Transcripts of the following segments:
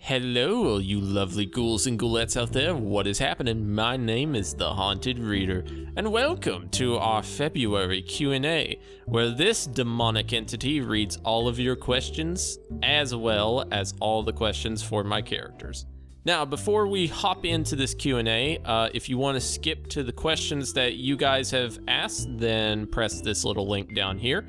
Hello, all you lovely ghouls and ghoulettes out there. What is happening? My name is The Haunted Reader, and welcome to our February Q&A, where this demonic entity reads all of your questions, as well as all the questions for my characters. Now, before we hop into this Q&A, if you want to skip to the questions that you guys have asked, then press this little link down here.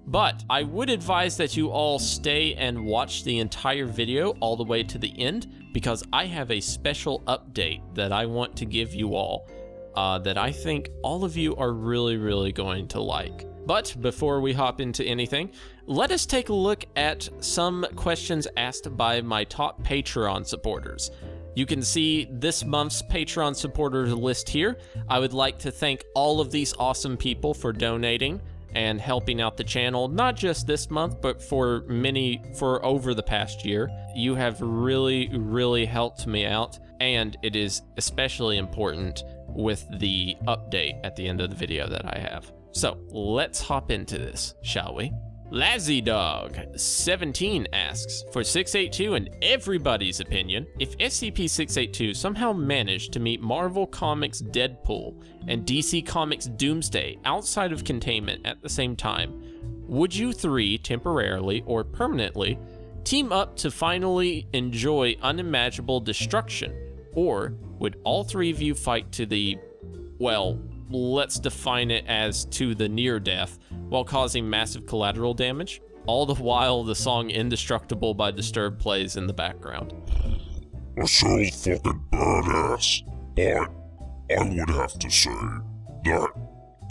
But I would advise that you all stay and watch the entire video all the way to the end, because I have a special update that I want to give you all that I think all of you are really going to like. But before we hop into anything, let us take a look at some questions asked by my top Patreon supporters. You can see this month's Patreon supporters list here. I would like to thank all of these awesome people for donating and helping out the channel, not just this month, but for over the past year. You have really helped me out, and it is especially important with the update at the end of the video that I have. So let's hop into this, shall we? LazzyDog17 asks, for 682 and everybody's opinion, if SCP-682 somehow managed to meet Marvel Comics' Deadpool and DC Comics' Doomsday outside of containment at the same time, would you three temporarily or permanently team up to finally enjoy unimaginable destruction? Or would all three of you fight to the, well, let's define it as to the near death, while causing massive collateral damage? All the while the song Indestructible by Disturbed plays in the background. That sounds fucking badass, but I would have to say that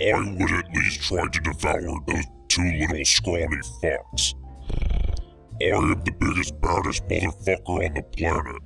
I would at least try to devour those two little scrawny fucks. I am the biggest, baddest motherfucker on the planet,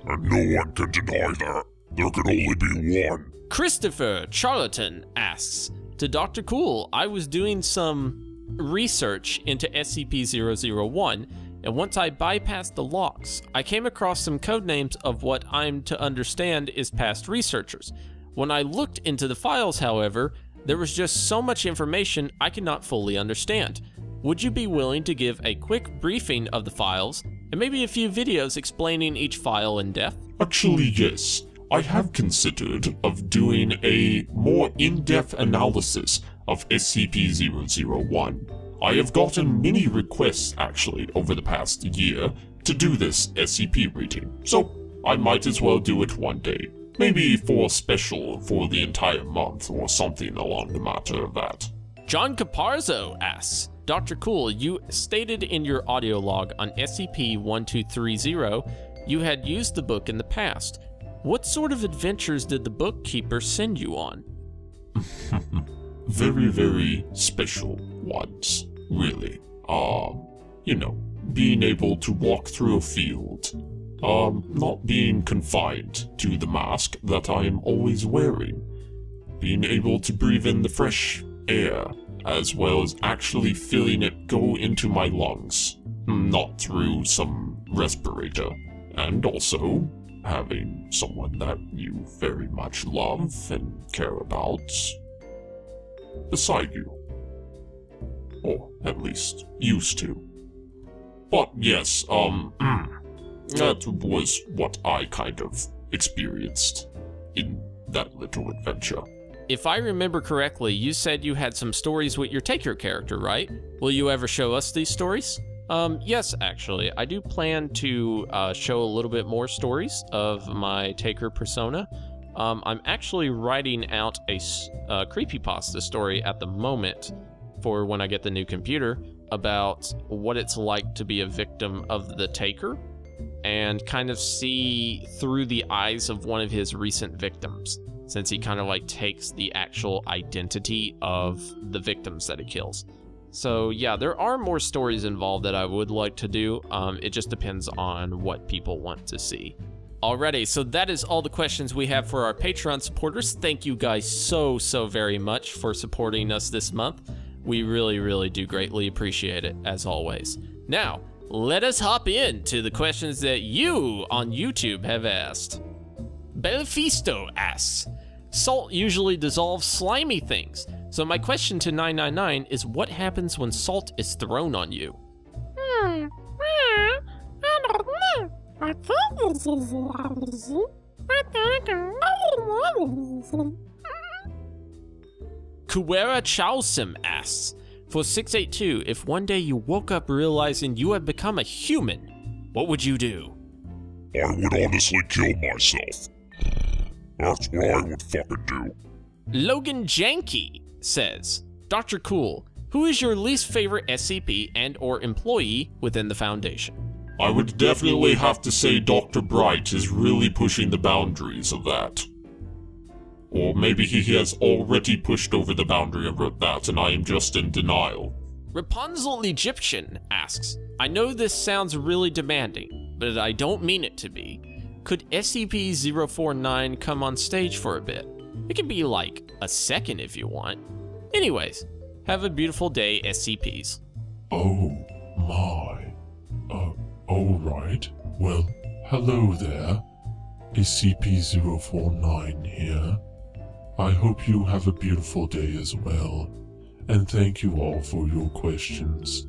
and no one can deny that. There can only be one. Christopher Charlatan asks, to Dr. Cool, I was doing some research into SCP-001, and once I bypassed the locks, I came across some codenames of what I'm to understand is past researchers. When I looked into the files, however, there was just so much information I could not fully understand. Would you be willing to give a quick briefing of the files, and maybe a few videos explaining each file in depth? Actually, yes. I have considered of doing a more in-depth analysis of SCP-001. I have gotten many requests, actually, over the past year to do this SCP reading, so I might as well do it one day. Maybe for a special for the entire month or something along the matter of that. John Caparzo asks, Dr. Cool, you stated in your audio log on SCP-1230 you had used the book in the past. What sort of adventures did the bookkeeper send you on? Very special ones, really. You know, being able to walk through a field. Not being confined to the mask that I am always wearing. Being able to breathe in the fresh air, as well as actually feeling it go into my lungs. Not through some respirator. And also having someone that you very much love and care about beside you. Or at least used to. But yes, that was what I kind of experienced in that little adventure. If I remember correctly, you said you had some stories with your Taker character, right? Will you ever show us these stories? Yes, actually, I do plan to show a little bit more stories of my Taker persona. I'm actually writing out a creepypasta story at the moment for when I get the new computer about what it's like to be a victim of the Taker and kind of see through the eyes of one of his recent victims, since he kind of like takes the actual identity of the victims that he kills. So yeah, there are more stories involved that I would like to do. It just depends on what people want to see. Alrighty, so that is all the questions we have for our Patreon supporters. Thank you guys so very much for supporting us this month. We really do greatly appreciate it, as always. Now, let us hop into the questions that you on YouTube have asked. Belefisto asks, salt usually dissolves slimy things. So my question to 999 is, what happens when salt is thrown on you? I don't know. Kuwera Chalsim asks, for 682, if one day you woke up realizing you have become a human, what would you do? I would honestly kill myself. That's what I would fucking do. Logan Janky says, Dr. Cool, who is your least favorite SCP and or employee within the Foundation? I would definitely have to say Dr. Bright is really pushing the boundaries of that. Or maybe he has already pushed over the boundary of that and I am just in denial. Rapunzel Egyptian asks, I know this sounds really demanding, but I don't mean it to be. Could SCP-049 come on stage for a bit? It can be like a second if you want. Anyways, have a beautiful day, SCPs. Oh my. Alright. Well, hello there. SCP-049 here. I hope you have a beautiful day as well. And thank you all for your questions.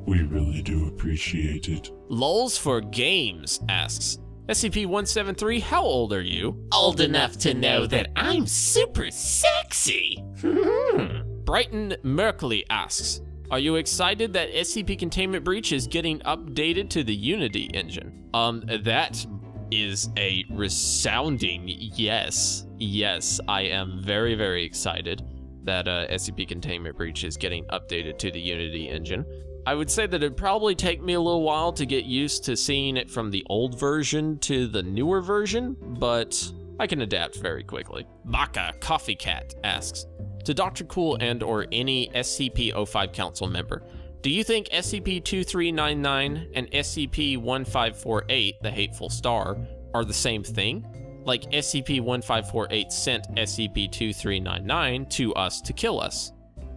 We really do appreciate it. Lulz for Games asks, SCP-173, how old are you? Old enough to know that I'm super sexy. Brighton Merkley asks, are you excited that SCP Containment Breach is getting updated to the Unity engine? That is a resounding yes. Yes, I am very, very excited that SCP Containment Breach is getting updated to the Unity engine. I would say that it'd probably take me a little while to get used to seeing it from the old version to the newer version, but I can adapt very quickly. Baka Coffee Cat asks, to Dr. Cool and or any SCP-05 Council member, do you think SCP-2399 and SCP-1548, the Hateful Star, are the same thing? Like SCP-1548 sent SCP-2399 to us to kill us?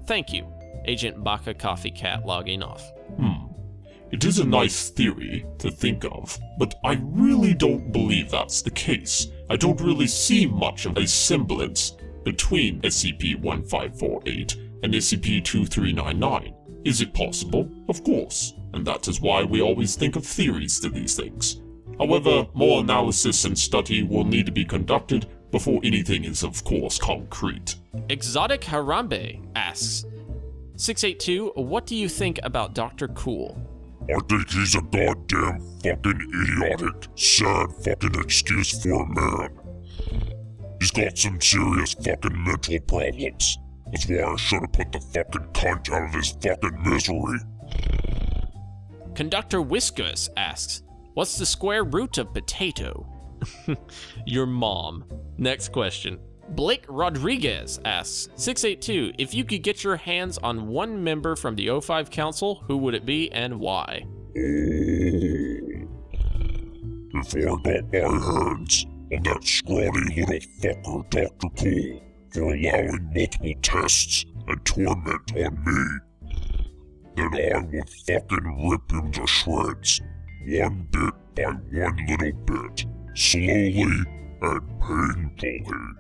Thank you. Agent Baka Coffee Cat logging off. It is a nice theory to think of, but I really don't believe that's the case. I don't really see much of a semblance between SCP-1548 and SCP-2399. Is it possible? Of course, and that is why we always think of theories to these things. However, more analysis and study will need to be conducted before anything is of course concrete. Exotic Harambe asks, 682, what do you think about Dr. Cool? I think he's a goddamn fucking idiotic, sad fucking excuse for a man. He's got some serious fucking mental problems. That's why I should have put the fucking cunt out of his fucking misery. Conductor Whiskers asks, what's the square root of potato? Your mom. Next question. Blake Rodriguez asks, 682, if you could get your hands on one member from the O5 Council, who would it be and why? If I got my hands on that scrawny little fucker, Dr. Cool, for allowing multiple tests and torment on me, then I would fucking rip him to shreds, one bit by one little bit, slowly and painfully.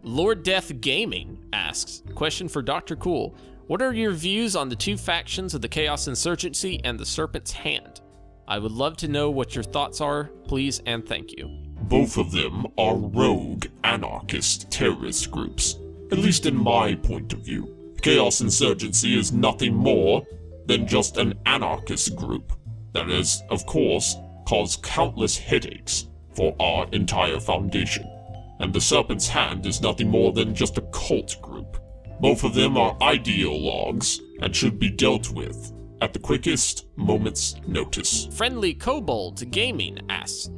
Lord Death Gaming asks, question for Dr. Cool, what are your views on the two factions of the Chaos Insurgency and the Serpent's Hand? I would love to know what your thoughts are, please and thank you. Both of them are rogue, anarchist, terrorist groups, at least in my point of view. Chaos Insurgency is nothing more than just an anarchist group that has, of course, caused countless headaches for our entire Foundation. And the Serpent's Hand is nothing more than just a cult group. Both of them are ideologues and should be dealt with at the quickest moment's notice. Friendly Kobold Gaming asks,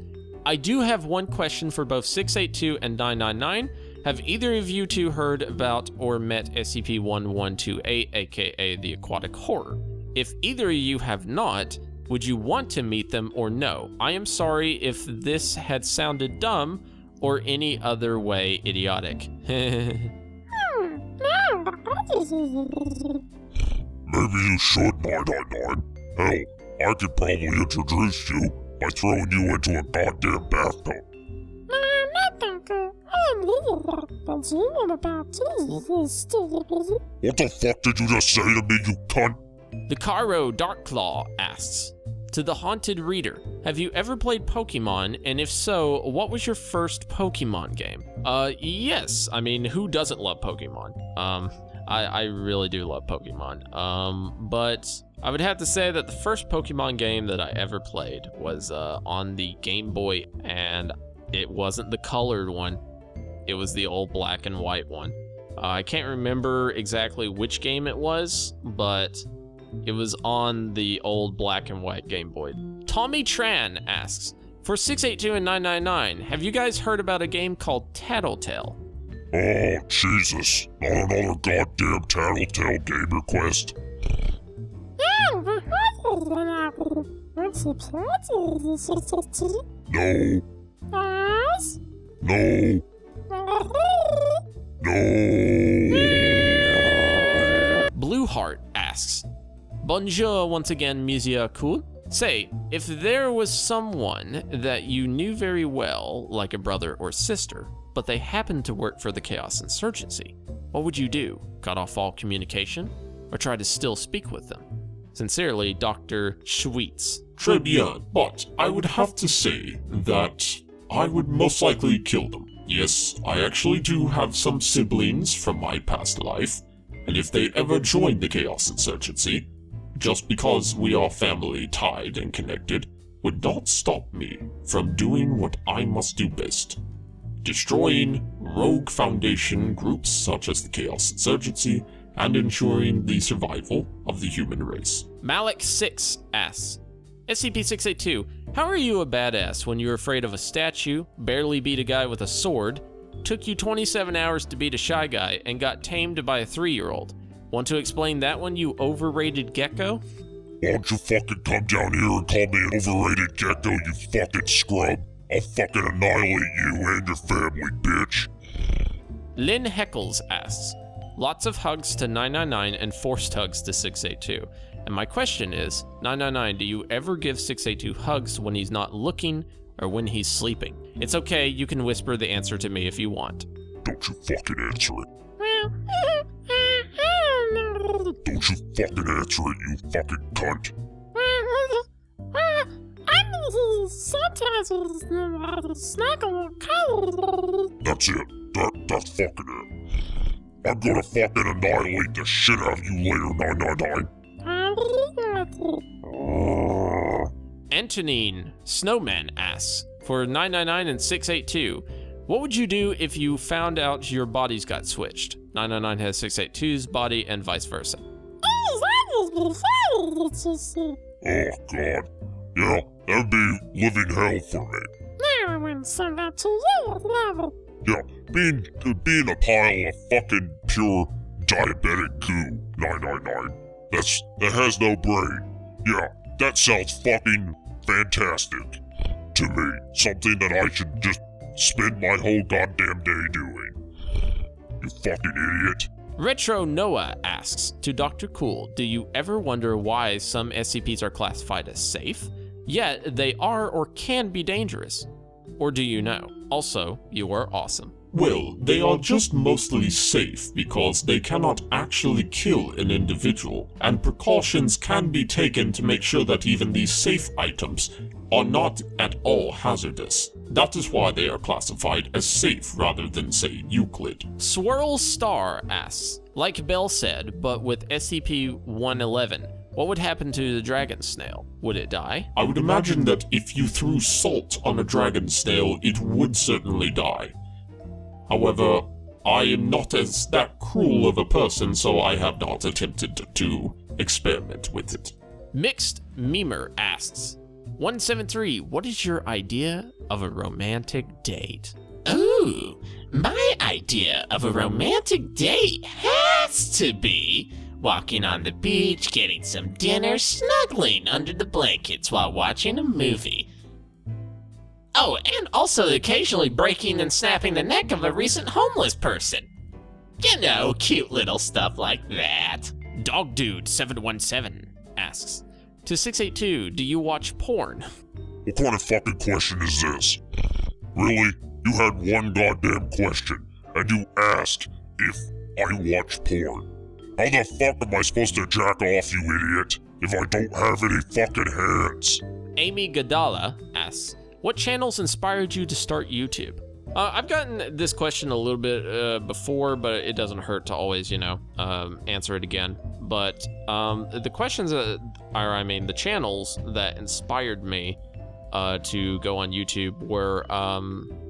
I do have one question for both 682 and 999. Have either of you two heard about or met SCP-1128, aka the Aquatic Horror? If either of you have not, would you want to meet them or no? I am sorry if this had sounded dumb or any other way idiotic. Maybe you should, 999. Hell, I could probably introduce you by throwing you into a goddamn bathtub. What the fuck did you just say to me, you cunt? The Caro Darkclaw asks, To the Haunted Reader, have you ever played Pokemon, and if so, what was your first Pokemon game? Yes, I mean, who doesn't love Pokemon? I really do love Pokemon, but I would have to say that the first Pokemon game that I ever played was on the Game Boy, and it wasn't the colored one, it was the old black and white one. I can't remember exactly which game it was, but it was on the old black and white Game Boy. Tommy Tran asks, for 682 and 999, have you guys heard about a game called Tattletale? Oh, Jesus. Not another goddamn Tattletale game request. No. No. No. Blueheart asks, bonjour once again, Monsieur Cool. Say, if there was someone that you knew very well, like a brother or sister, but they happened to work for the Chaos Insurgency, what would you do? Cut off all communication? Or try to still speak with them? Sincerely, Dr. Schweitz. Très bien, but I would have to say that I would most likely kill them. Yes, I actually do have some siblings from my past life, and if they ever join the Chaos Insurgency, just because we are family tied and connected, would not stop me from doing what I must do best. Destroying rogue Foundation groups such as the Chaos Insurgency, and ensuring the survival of the human race. Malik6 asks, SCP-682, how are you a badass when you're afraid of a statue, barely beat a guy with a sword, took you 27 hours to beat a shy guy, and got tamed by a 3-year-old? Want to explain that one, you overrated gecko? Why don't you fucking come down here and call me an overrated gecko, you fucking scrub? I'll fucking annihilate you and your family, bitch. Lynn Heckles asks, lots of hugs to 999 and forced hugs to 682. And my question is, 999, do you ever give 682 hugs when he's not looking or when he's sleeping? It's okay, you can whisper the answer to me if you want. Don't you fucking answer it. Don't you fucking answer it, you fucking cunt. That's it. That's fucking it. I'm gonna fucking annihilate the shit out of you later, 999. Antonine Snowman asks, for 999 and 682, what would you do if you found out your bodies got switched? 999 has 682's body and vice versa. Oh god. Yeah, that'd be living hell for me. Yeah, being a pile of fucking pure diabetic goo, 999. That has no brain. Yeah, that sounds fucking fantastic to me. Something that I should just spend my whole goddamn day doing. You fucking idiot. Retro Noah asks, to Dr. Cool, do you ever wonder why some SCPs are classified as safe, yet they are or can be dangerous? Or do you know? Also, you are awesome. Well, they are just mostly safe because they cannot actually kill an individual, and precautions can be taken to make sure that even these safe items are not at all hazardous. That is why they are classified as safe rather than, say, Euclid. Swirl Star asks, like Bell said, but with SCP-111, what would happen to the dragon snail? Would it die? I would imagine that if you threw salt on a dragon snail, it would certainly die. However, I am not as that cruel of a person, so I have not attempted to experiment with it. Mixed Memer asks, 173, what is your idea of a romantic date? Ooh, my idea of a romantic date has to be walking on the beach, getting some dinner, snuggling under the blankets while watching a movie. Oh, and also occasionally breaking and snapping the neck of a recent homeless person. You know, cute little stuff like that. Dog Dude 717 asks, to 682, do you watch porn? What kind of fucking question is this? Really? You had one goddamn question, and you asked if I watch porn. How the fuck am I supposed to jack off, you idiot? if I don't have any fucking hands? Amy Gadala asks, what channels inspired you to start YouTube? I've gotten this question a little bit before, but it doesn't hurt to always, answer it again. But the questions, the channels that inspired me to go on YouTube were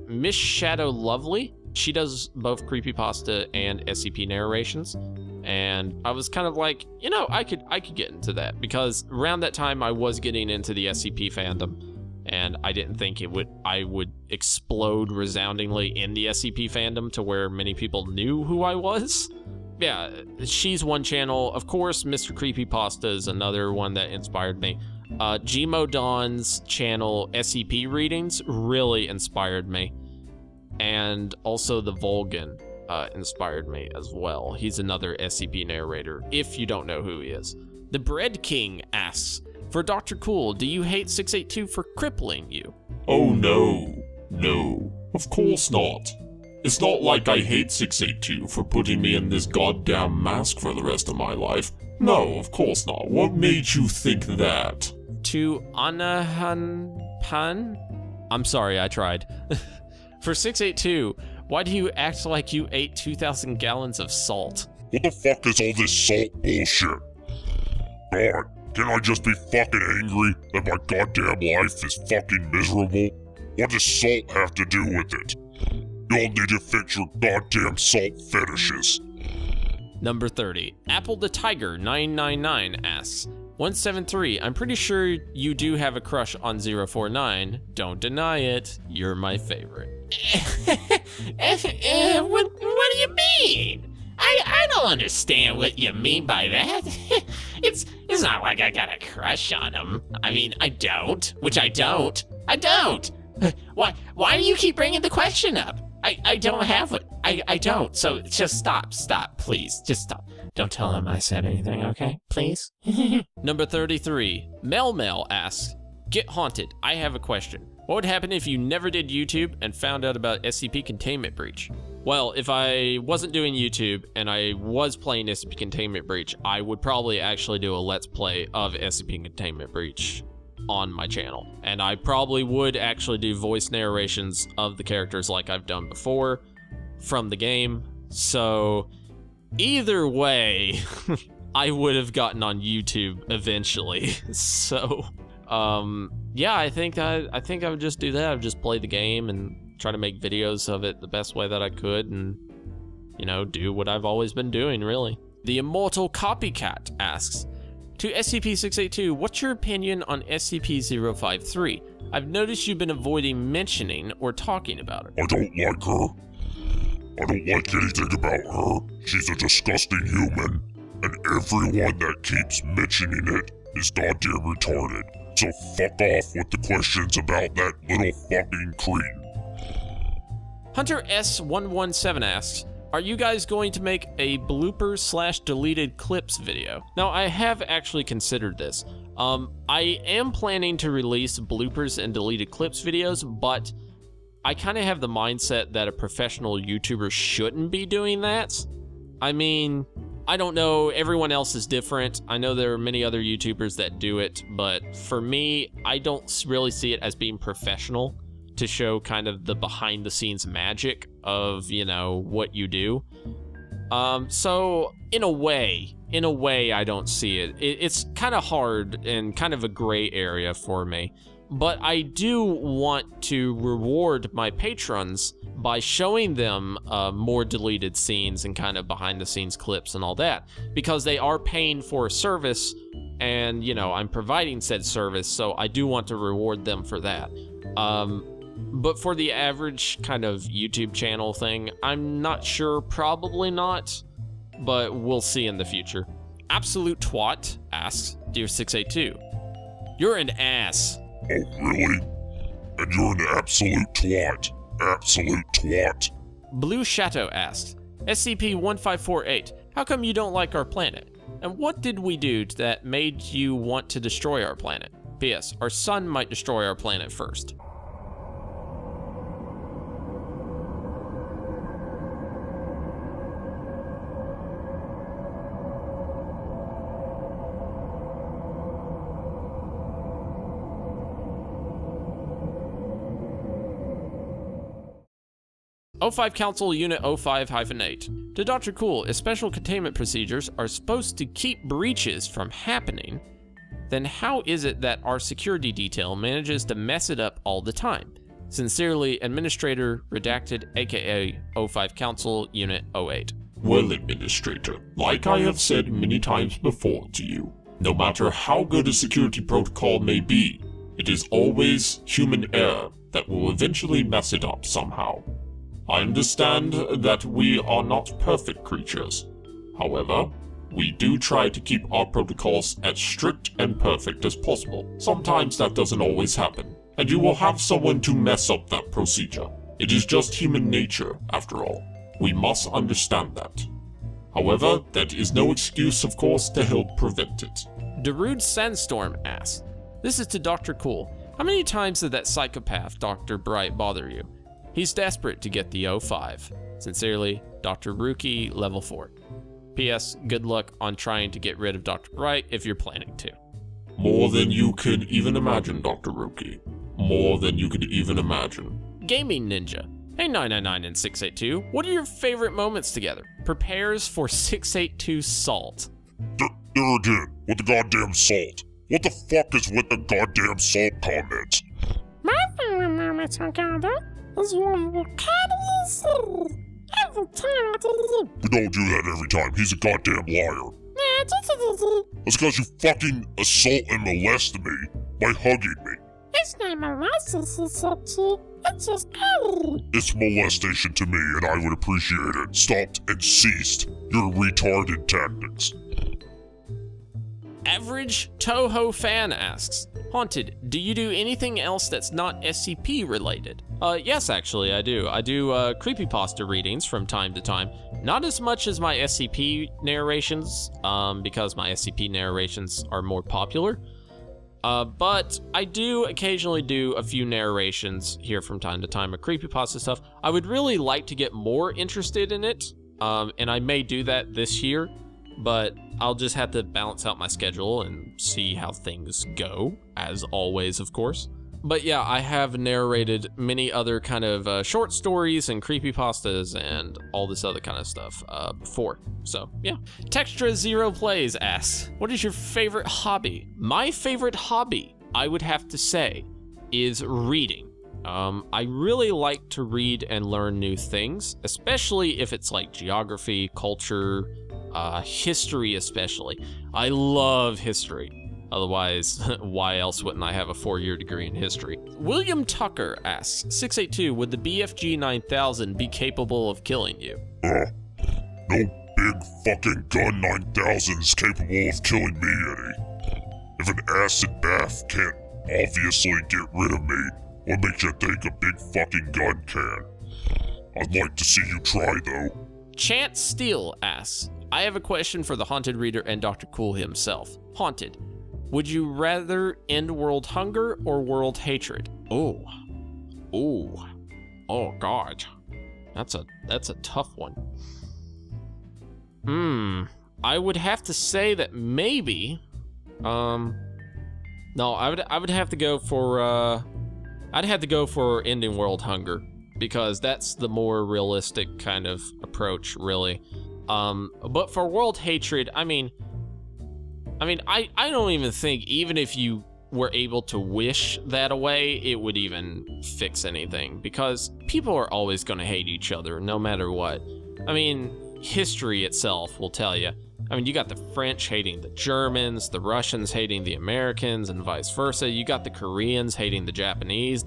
Miss Shadow Lovely. She does both creepypasta and SCP narrations. And I was kind of like, I could get into that, because around that time I was getting into the SCP fandom. And I didn't think I would explode resoundingly in the SCP fandom to where many people knew who I was. Yeah, she's one channel. Of course, Mr. Creepypasta is another one that inspired me. Gmo Don's channel, SCP Readings, really inspired me. And also the Volgan inspired me as well. He's another SCP narrator, if you don't know who he is. The Bread King asks, for Dr. Cool, do you hate 682 for crippling you? Oh no, of course not. It's not like I hate 682 for putting me in this goddamn mask for the rest of my life. No, of course not. What made you think that? To Anahan Pan? I'm sorry, I tried. For 682, why do you act like you ate 2,000 gallons of salt? What the fuck is all this salt bullshit? God. Can I just be fucking angry that my goddamn life is fucking miserable? What does salt have to do with it? Y'all need to fix your goddamn salt fetishes. Number 30, Apple the Tiger 999 asks, 173, I'm pretty sure you do have a crush on 049. Don't deny it. You're my favorite. What do you mean? I don't understand what you mean by that. It's not like I got a crush on him. I mean, I don't. I don't. Why do you keep bringing the question up? I don't have it. I don't. So just stop, please. Just stop. Don't tell him I said anything, okay? Please? Number 33, Mel asks, get haunted. I have a question. What would happen if you never did YouTube and found out about SCP Containment Breach? Well, if I wasn't doing YouTube and I was playing SCP Containment Breach, I would probably actually do a Let's Play of SCP Containment Breach on my channel. And I probably would actually do voice narrations of the characters like I've done before from the game. So either way, I would have gotten on YouTube eventually. So, yeah, I think I would just do that. I would just play the game and try to make videos of it the best way that I could and, do what I've always been doing, really. The Immortal Copycat asks, to SCP-682, what's your opinion on SCP-053? I've noticed you've been avoiding mentioning or talking about it. I don't like her. I don't like anything about her. She's a disgusting human, and everyone that keeps mentioning it is goddamn retarded. So fuck off with the questions about that little fucking cretin. Hunter S117 asks, are you guys going to make a blooper/deleted clips video? Now, I have actually considered this. I am planning to release bloopers and deleted clips videos, but I kind of have the mindset that a professional YouTuber shouldn't be doing that. I mean, I don't know, everyone else is different. I know there are many other YouTubers that do it, but for me, I don't really see it as being professional to show kind of the behind the scenes magic of, what you do. So in a way, I don't see it. It's kind of hard and kind of a gray area for me. But I do want to reward my patrons by showing them more deleted scenes and kind of behind the scenes clips and all that, because they are paying for a service and, I'm providing said service, so I do want to reward them for that. But for the average kind of YouTube channel thing, I'm not sure, probably not, but we'll see in the future. Absolute Twat asks, Dear 682, you're an ass. Oh, really? And you're an absolute twat. Absolute twat. Blue Shadow asks, SCP-1548, how come you don't like our planet? And what did we do that made you want to destroy our planet? P.S. Our sun might destroy our planet first. O5 Council Unit 05-8. To Dr. Cool, if special containment procedures are supposed to keep breaches from happening, then how is it that our security detail manages to mess it up all the time? Sincerely, Administrator Redacted, aka O5 Council Unit 08. Well, Administrator, like I have said many times before to you, no matter how good a security protocol may be, it is always human error that will eventually mess it up somehow. I understand that we are not perfect creatures. However, we do try to keep our protocols as strict and perfect as possible. Sometimes that doesn't always happen, and you will have someone to mess up that procedure. It is just human nature, after all. We must understand that. However, that is no excuse, of course, to help prevent it. Darude Sandstorm asks, this is to Dr. Cool. How many times did that psychopath, Dr. Bright, bother you? He's desperate to get the 05. Sincerely, Dr. Rookie, level 4. P.S. Good luck on trying to get rid of Dr. Bright if you're planning to. More than you could even imagine, Dr. Rookie. More than you could even imagine. Gaming Ninja. Hey 999 and 682, what are your favorite moments together? Prepares for 682 salt. There again, with the goddamn salt. What the fuck is with the goddamn salt comments? My favorite moments together is when you cuddle silly. Every time I do. We don't do that every time. He's a goddamn liar. Nah, just That's because you fucking assault and molested me by hugging me. it's not molestation, Sexy. It's just cuddling. It's molestation to me, and I would appreciate it stopped and ceased your retarded tactics. Average Toho fan asks, Haunted, do you do anything else that's not SCP related? Yes, actually, I do. I do creepypasta readings from time to time. Not as much as my SCP narrations, because my SCP narrations are more popular. But I do occasionally do a few narrations here from time to time of creepypasta stuff. I would really like to get more interested in it, and I may do that this year, but I'll just have to balance out my schedule and see how things go, as always, of course. But yeah, I have narrated many other kind of short stories and creepypastas and all this other kind of stuff before. So yeah. Textra Zero Plays asks, what is your favorite hobby? My favorite hobby, I would have to say, is reading. I really like to read and learn new things, especially if it's like geography, culture, history especially. I love history. Otherwise, why else wouldn't I have a 4-year degree in history? William Tucker asks, 682, would the BFG 9000 be capable of killing you? No big fucking gun 9000's capable of killing me, Eddie. If an acid bath can't obviously get rid of me, what makes you think a big fucking gun can? I'd like to see you try, though. Chance Steele asks, I have a question for the Haunted Reader and Dr. Cool himself. Haunted, would you rather end world hunger or world hatred? Oh God, that's a tough one. I would have to say that maybe, no, I would have to go for, I'd have to go for ending world hunger, because that's the more realistic kind of approach, really. But for world hatred, I mean, I don't even think, even if you were able to wish that away, it would even fix anything, because people are always going to hate each other, no matter what. I mean, history itself will tell you. I mean, you got the French hating the Germans, the Russians hating the Americans, and vice versa. You got the Koreans hating the Japanese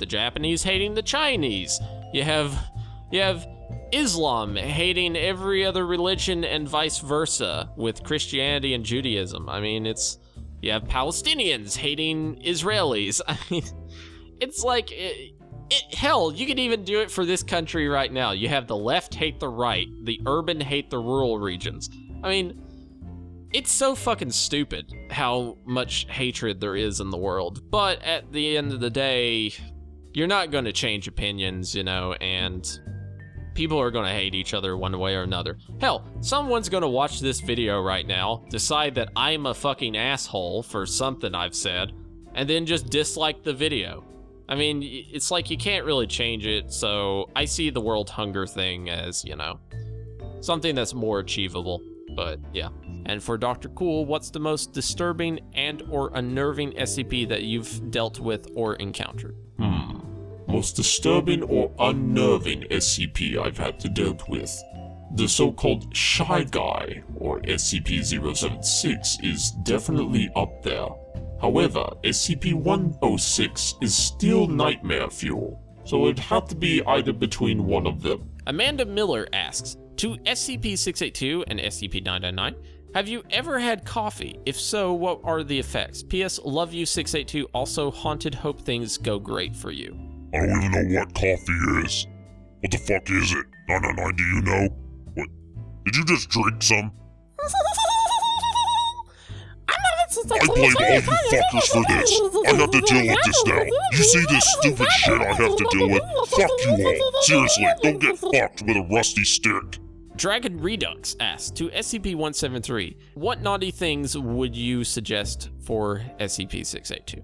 hating the Chinese. You have Islam hating every other religion and vice versa with Christianity and Judaism. I mean, you have Palestinians hating Israelis. I mean, it's like, hell, you could even do it for this country right now. You have the left hate the right, the urban hate the rural regions. I mean, it's so fucking stupid how much hatred there is in the world. But at the end of the day, you're not going to change opinions, you know, and people are going to hate each other one way or another. Hell, someone's going to watch this video right now, decide that I'm a fucking asshole for something I've said, and then just dislike the video. I mean, it's like you can't really change it, so I see the world hunger thing as, you know, something that's more achievable, but yeah. And for Dr. Cool, what's the most disturbing and or unnerving SCP that you've dealt with or encountered? Most disturbing or unnerving SCP I've had to deal with. The so-called Shy Guy, or SCP-076, is definitely up there. However, SCP-106 is still nightmare fuel, so it'd have to be either between one of them. Amanda Miller asks, to SCP-682 and SCP-999, have you ever had coffee? If so, what are the effects? P.S. Love you 682, also haunted, hope things go great for you. I don't even know what coffee is. What the fuck is it? 999, do you know? What? Did you just drink some? I blame all you fuckers for this. I have to deal with this now. You see this stupid shit I have to deal with? Fuck you all. Seriously, don't get fucked with a rusty stick. Dragon Redux asks, to SCP-173, what naughty things would you suggest for SCP-682?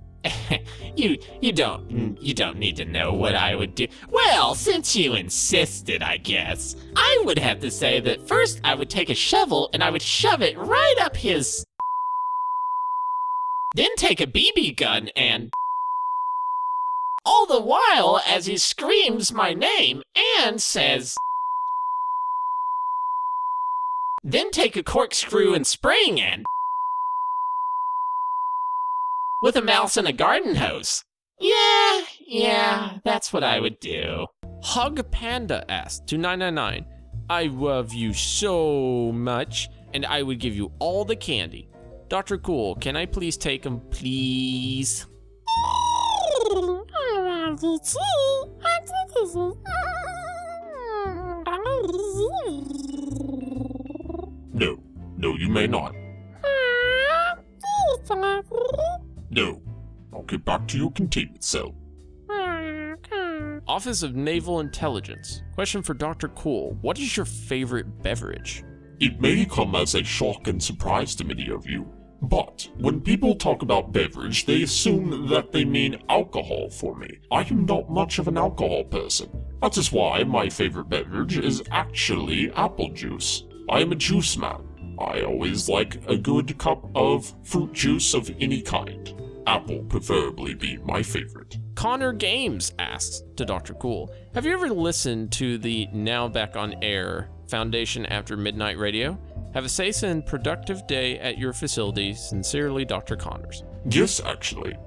You don't need to know what I would do. Well, since you insisted, I guess. I would have to say that first I would take a shovel and I would shove it right up his... Then take a BB gun and... All the while as he screams my name and says... Then take a corkscrew and spraying and... With a mouse and a garden hose. Yeah, that's what I would do. Hug Panda asks, to 999, I love you so much, and I would give you all the candy. Dr. Cool, can I please take them, please? No, you may not. No. I'll get back to your containment cell. Office of Naval Intelligence. Question for Dr. Cool. What is your favorite beverage? It may come as a shock and surprise to many of you, but when people talk about beverage, they assume that they mean alcohol for me. I am not much of an alcohol person. That is why my favorite beverage is actually apple juice. I am a juice man. I always like a good cup of fruit juice of any kind. Apple preferably being my favorite. Connor Games asks to Dr. Cool, have you ever listened to the Now Back on Air Foundation After Midnight Radio? Have a safe and productive day at your facility. Sincerely, Dr. Connors. Yes, actually.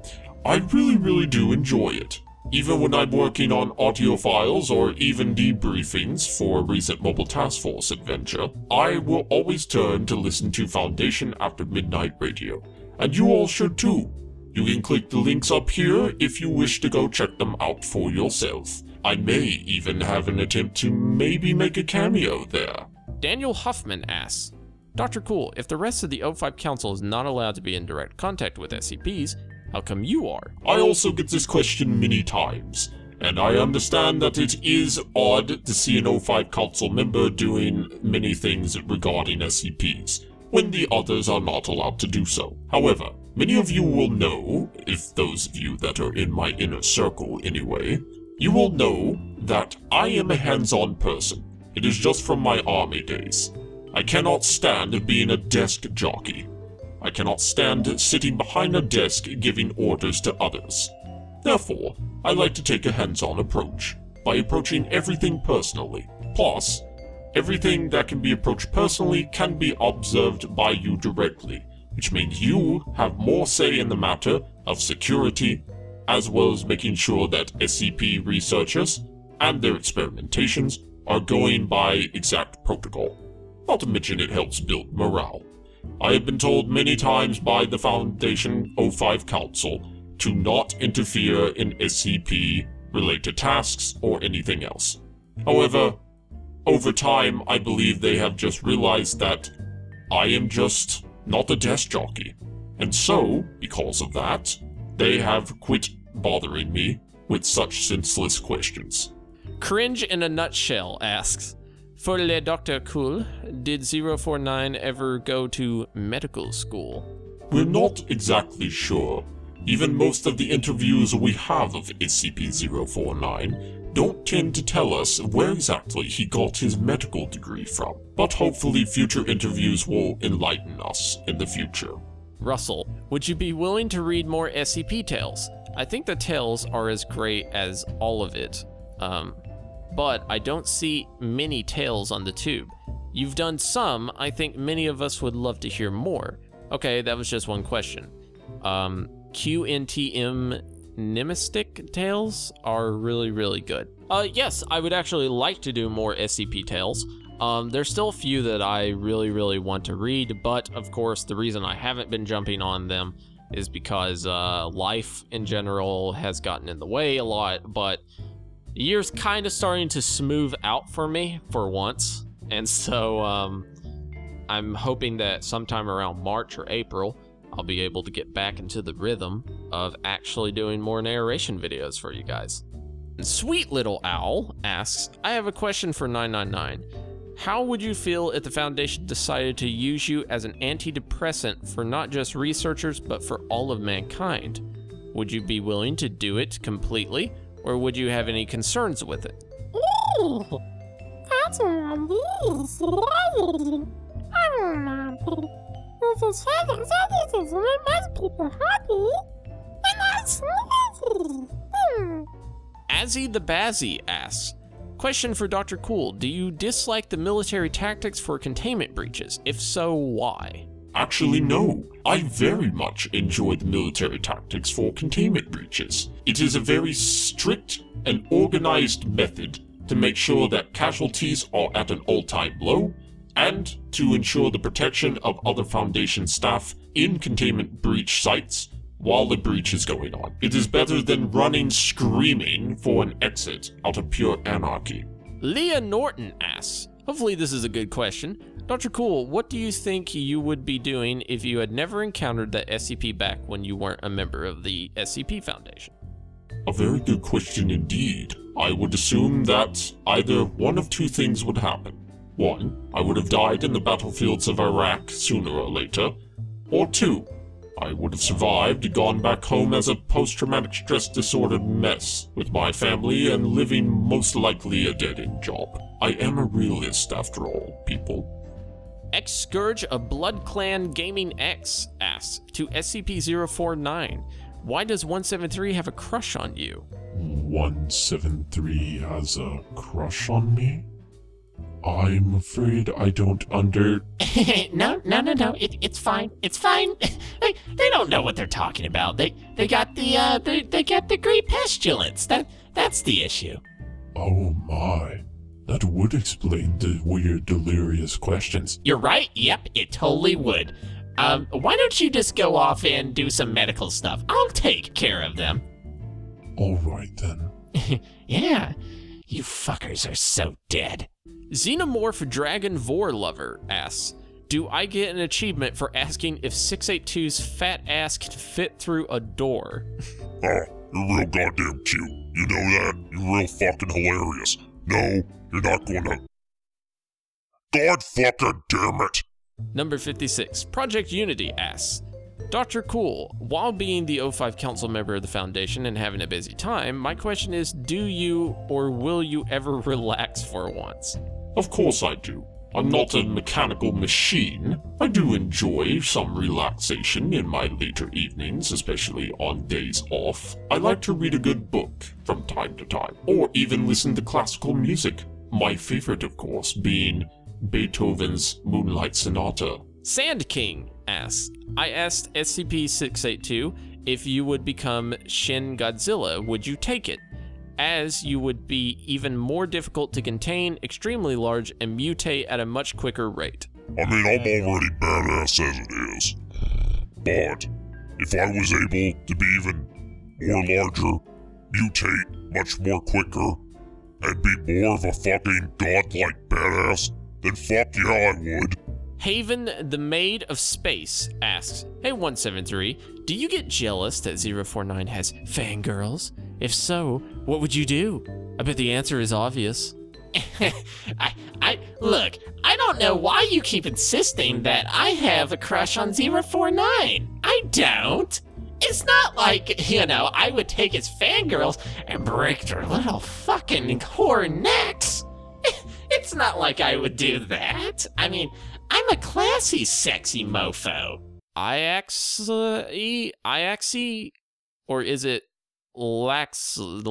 I really do enjoy it. Even when I'm working on audio files or even debriefings for a recent Mobile Task Force adventure, I will always turn to listen to Foundation After Midnight Radio. And you all should too. You can click the links up here if you wish to go check them out for yourself. I may even have an attempt to maybe make a cameo there. Daniel Huffman asks, Dr. Cool, if the rest of the O5 Council is not allowed to be in direct contact with SCPs, how come you are? I also get this question many times, and I understand that it is odd to see an O5 Council member doing many things regarding SCPs, when the others are not allowed to do so. However, many of you will know, if those of you that are in my inner circle anyway, you will know that I am a hands-on person. It is just from my army days. I cannot stand being a desk jockey. I cannot stand sitting behind a desk giving orders to others. Therefore, I like to take a hands-on approach, by approaching everything personally. Plus, everything that can be approached personally can be observed by you directly, which means you have more say in the matter of security, as well as making sure that SCP researchers and their experimentations are going by exact protocol. Not to mention it helps build morale. I have been told many times by the Foundation O5 Council to not interfere in SCP-related tasks or anything else. However, over time, I believe they have just realized that I am just not a desk jockey. And so, because of that, they have quit bothering me with such senseless questions. Cringe in a Nutshell asks, for Le Dr. Cool, did 049 ever go to medical school? We're not exactly sure, Even most of the interviews we have of SCP-049 don't tend to tell us where exactly he got his medical degree from, but hopefully future interviews will enlighten us in the future. Russell, would you be willing to read more SCP tales? I think the tales are as great as all of it, but I don't see many tales on the tube. You've done some, I think many of us would love to hear more. Okay, that was just one question. QNTM Nemistic tales are really, really good. Yes, I would actually like to do more SCP tales. There's still a few that I really, really want to read, but of course the reason I haven't been jumping on them is because life in general has gotten in the way a lot, but the year's kind of starting to smooth out for me for once, and so I'm hoping that sometime around March or April I'll be able to get back into the rhythm of actually doing more narration videos for you guys. Sweet Little Owl asks, I have a question for 999. How would you feel if the Foundation decided to use you as an antidepressant for not just researchers, but for all of mankind? Would you be willing to do it completely, or would you have any concerns with it? Ooh, that's amazing. If it's having services and it makes people happy, then that's amazing. Azzy the Bazzy asks, question for Dr. Cool, do you dislike the military tactics for containment breaches? If so, why? Actually, no. I very much enjoy the military tactics for containment breaches. It is a very strict and organized method to make sure that casualties are at an all-time low, and to ensure the protection of other Foundation staff in containment breach sites while the breach is going on. It is better than running screaming for an exit out of pure anarchy. Leah Norton asks, hopefully this is a good question. Dr. Cool, what do you think you would be doing if you had never encountered the SCP back when you weren't a member of the SCP Foundation? A very good question indeed. I would assume that either one of two things would happen. One, I would have died in the battlefields of Iraq sooner or later. Or two, I would have survived and gone back home as a post-traumatic stress disorder mess with my family and living most likely a dead-end job. I am a realist after all, people. X-Scourge of Blood Clan Gaming X asks, to SCP-049, why does 173 have a crush on you? 173 has a crush on me? I'm afraid I don't No, it's fine. It's fine. They don't know what they're talking about. They got the Great Pestilence. That's the issue. Oh my. That would explain the weird, delirious questions. You're right. Yep, it totally would. Why don't you just go off and do some medical stuff? I'll take care of them. All right then. Yeah, you fuckers are so dead. Xenomorph Dragon Vor Lover asks, do I get an achievement for asking if 682's fat ass can fit through a door? You're real goddamn cute. You know that? You're real fucking hilarious. No, you're not gonna. God fucking damn it! Number 56, Project Unity asks, Dr. Cool, while being the O5 Council member of the Foundation and having a busy time, my question is, do you or will you ever relax for once? Of course I do. I'm not a mechanical machine. I do enjoy some relaxation in my later evenings, especially on days off. I like to read a good book from time to time, or even listen to classical music. My favorite, of course, being Beethoven's Moonlight Sonata. Sand King asks, I asked SCP-682 if you would become Shin Godzilla, would you take it? As you would be even more difficult to contain, extremely large, and mutate at a much quicker rate. I mean, I'm already badass as it is. But if I was able to be even more larger, mutate much more quicker, and be more of a fucking godlike badass, then fuck yeah, I would. Haven, the Maid of Space, asks, hey 173, do you get jealous that 049 has fangirls? If so, what would you do? I bet the answer is obvious. Look, I don't know why you keep insisting that I have a crush on 049. I don't. It's not like, you know, I would take his fangirls and break their little fucking whore necks. It's not like I would do that. I mean, I'm a classy, sexy mofo. Iaxi, or is it Laxel?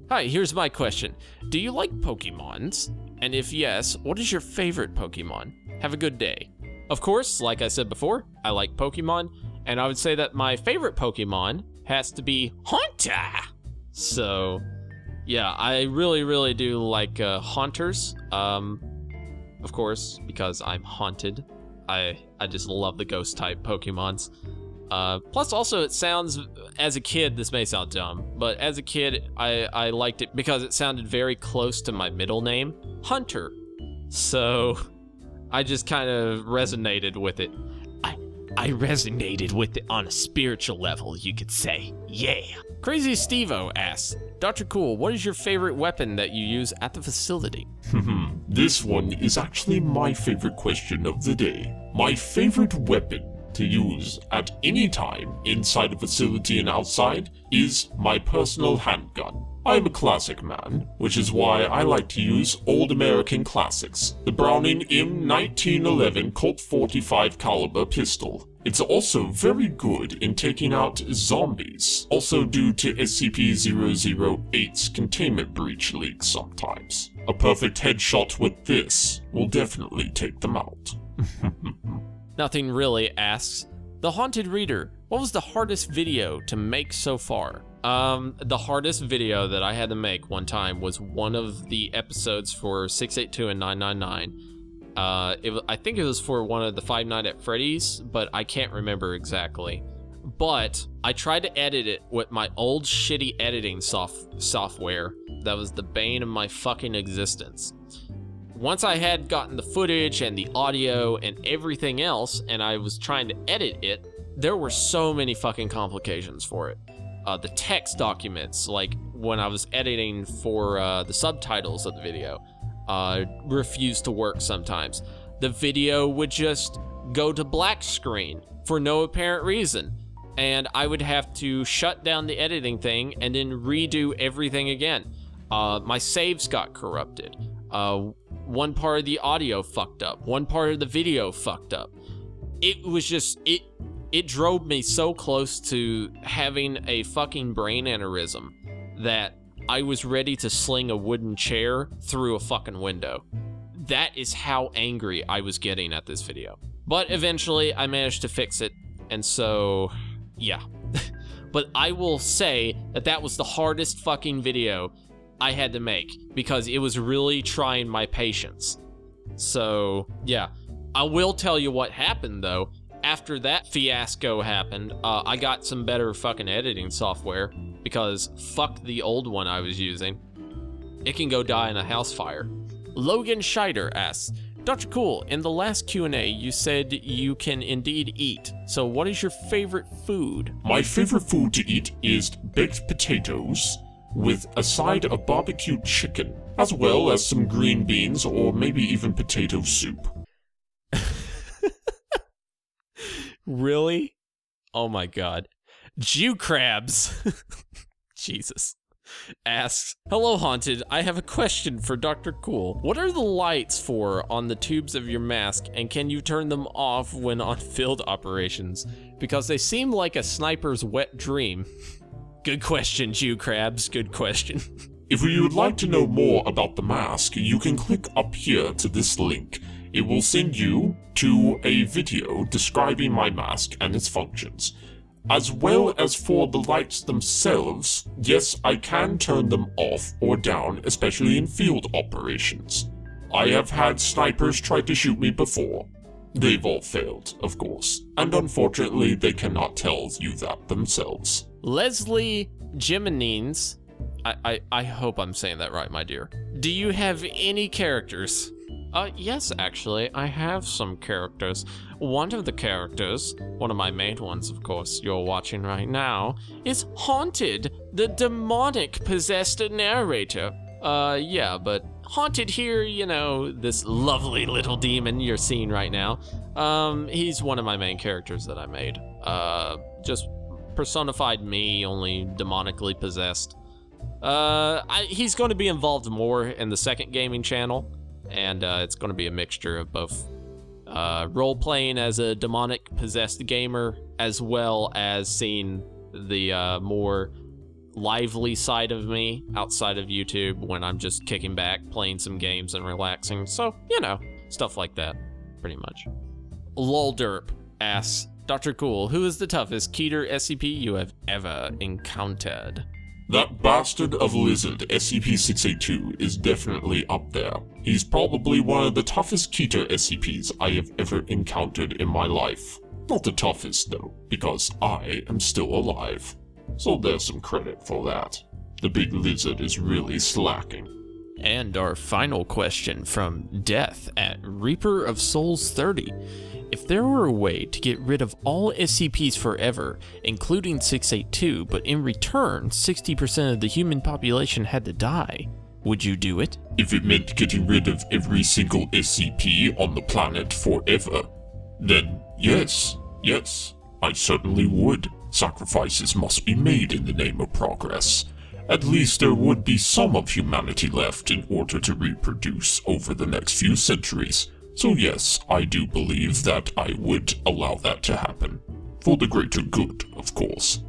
Hi, here's my question. Do you like Pokemons? And if yes, what is your favorite Pokemon? Have a good day. Of course, like I said before, I like Pokemon, and I would say that my favorite Pokemon has to be Haunter. So, yeah, I really do like Haunters. Of course, because I'm haunted. I just love the ghost type Pokemons. Plus also it sounds, as a kid, this may sound dumb, but as a kid, I liked it because it sounded very close to my middle name, Hunter. So I just kind of resonated with it. I resonated with it on a spiritual level, you could say. Yeah. Crazy Stevo asks, Dr. Cool, what is your favorite weapon that you use at the facility? This one is actually my favorite question of the day. My favorite weapon to use at any time inside a facility and outside is my personal handgun. I'm a classic man, which is why I like to use old American classics. The Browning M1911 Colt 45 caliber pistol. It's also very good in taking out zombies, also due to SCP-008's containment breach leaks sometimes. A perfect headshot with this will definitely take them out. Nothing Really asks, The Haunted Reader, what was the hardest video to make so far? The hardest video that I had to make one time was one of the episodes for 682 and 999. I think it was for one of the Five Nights at Freddy's, but I can't remember exactly. But I tried to edit it with my old shitty editing software that was the bane of my fucking existence. Once I had gotten the footage and the audio and everything else, and I was trying to edit it, there were so many fucking complications for it. The text documents, like when I was editing for the subtitles of the video, refused to work sometimes. The video would just go to black screen for no apparent reason, and I would have to shut down the editing thing and then redo everything again. My saves got corrupted. One part of the audio fucked up. One part of the video fucked up. It was just, it drove me so close to having a fucking brain aneurysm that I was ready to sling a wooden chair through a fucking window. That is how angry I was getting at this video. But eventually I managed to fix it, and so, yeah. But I will say that that was the hardest fucking video I had to make, because it was really trying my patience. So, yeah. I will tell you what happened, though. After that fiasco happened, I got some better fucking editing software, because fuck the old one I was using. It can go die in a house fire. Logan Scheider asks, Dr. Cool, in the last Q&A, you said you can indeed eat. So what is your favorite food? My favorite food to eat is baked potatoes with a side of barbecued chicken, as well as some green beans or maybe even potato soup. Really? Oh my god. Jew Crabs. Jesus. Asks, hello Haunted, I have a question for Dr. Cool. What are the lights for on the tubes of your mask, and can you turn them off when on field operations? Because they seem like a sniper's wet dream. Good question, Jew Crabs, good question. If you would like to know more about the mask, you can click up here to this link. It will send you to a video describing my mask and its functions. As well as for the lights themselves, yes, I can turn them off or down, especially in field operations. I have had snipers try to shoot me before. They've all failed, of course, and unfortunately they cannot tell you that themselves. Leslie Jimenines, I hope I'm saying that right, my dear. Do you have any characters? Yes, actually, I have some characters. One of the characters, one of my main ones, of course, you're watching right now, is Haunted, the demonic possessed narrator. Yeah, but Haunted here, you know, this lovely little demon you're seeing right now, he's one of my main characters that I made. Just personified me, only demonically possessed. He's going to be involved more in the second gaming channel, and it's going to be a mixture of both role-playing as a demonic possessed gamer, as well as seeing the more lively side of me outside of YouTube when I'm just kicking back, playing some games and relaxing. So, you know, stuff like that, pretty much. Lolderp asks, Dr. Cool, who is the toughest Keter SCP you have ever encountered? That bastard of a lizard, SCP-682, is definitely up there. He's probably one of the toughest Keter SCPs I have ever encountered in my life. Not the toughest, though, because I am still alive. So there's some credit for that. The big lizard is really slacking. And our final question from Death at Reaper of Souls 30. If there were a way to get rid of all SCPs forever, including 682, but in return 60% of the human population had to die, would you do it? If it meant getting rid of every single SCP on the planet forever, then yes, I certainly would. Sacrifices must be made in the name of progress. At least there would be some of humanity left in order to reproduce over the next few centuries. So yes, I do believe that I would allow that to happen. For the greater good, of course.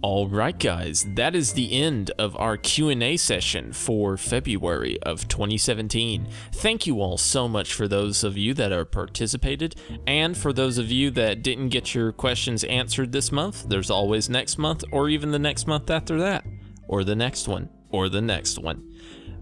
Alright guys, that is the end of our Q&A session for February of 2017. Thank you all so much for those of you that are participated, and for those of you that didn't get your questions answered this month, there's always next month, or even the next month after that, or the next one, or the next one.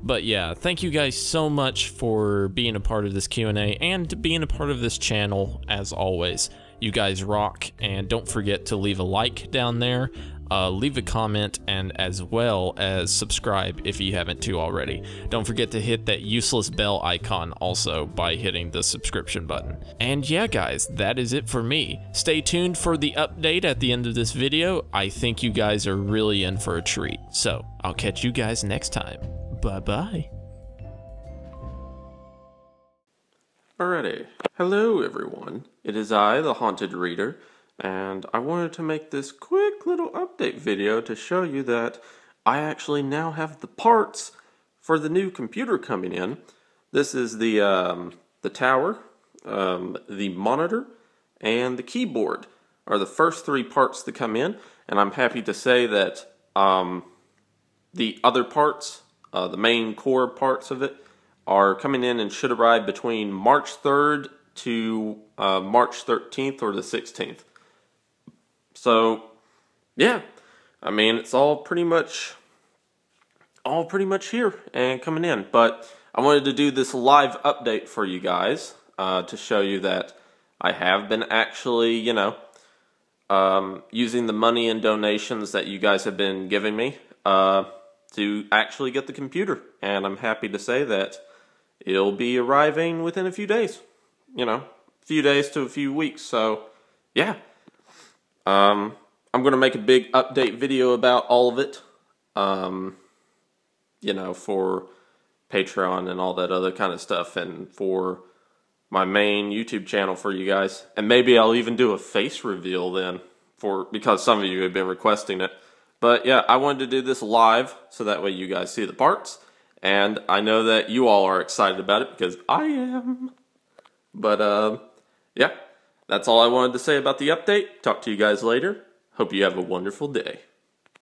But yeah, thank you guys so much for being a part of this Q&A and being a part of this channel as always. You guys rock, and don't forget to leave a like down there, leave a comment, and as well as subscribe if you haven't too already. Don't forget to hit that useless bell icon also by hitting the subscription button. And yeah guys, that is it for me. Stay tuned for the update at the end of this video. I think you guys are really in for a treat. So, I'll catch you guys next time. Bye-bye. Alrighty. Hello everyone. It is I, the Haunted Reader, and I wanted to make this quick little update video to show you that I actually now have the parts for the new computer coming in. This is the tower, the monitor, and the keyboard are the first three parts to come in, and I'm happy to say that the other parts, the main core parts of it, are coming in and should arrive between March 3rd to March 13th or the 16th. So, yeah, I mean, it's all pretty much here and coming in. But I wanted to do this live update for you guys to show you that I have been actually, you know, using the money and donations that you guys have been giving me to actually get the computer. And I'm happy to say that it'll be arriving within a few days. You know, a few days to a few weeks. So, yeah. I'm going to make a big update video about all of it. You know, for Patreon and all that other kind of stuff. And for my main YouTube channel for you guys. And maybe I'll even do a face reveal then. Because some of you have been requesting it. But yeah, I wanted to do this live so that way you guys see the parts. And I know that you all are excited about it because I am. But yeah, that's all I wanted to say about the update. Talk to you guys later. Hope you have a wonderful day.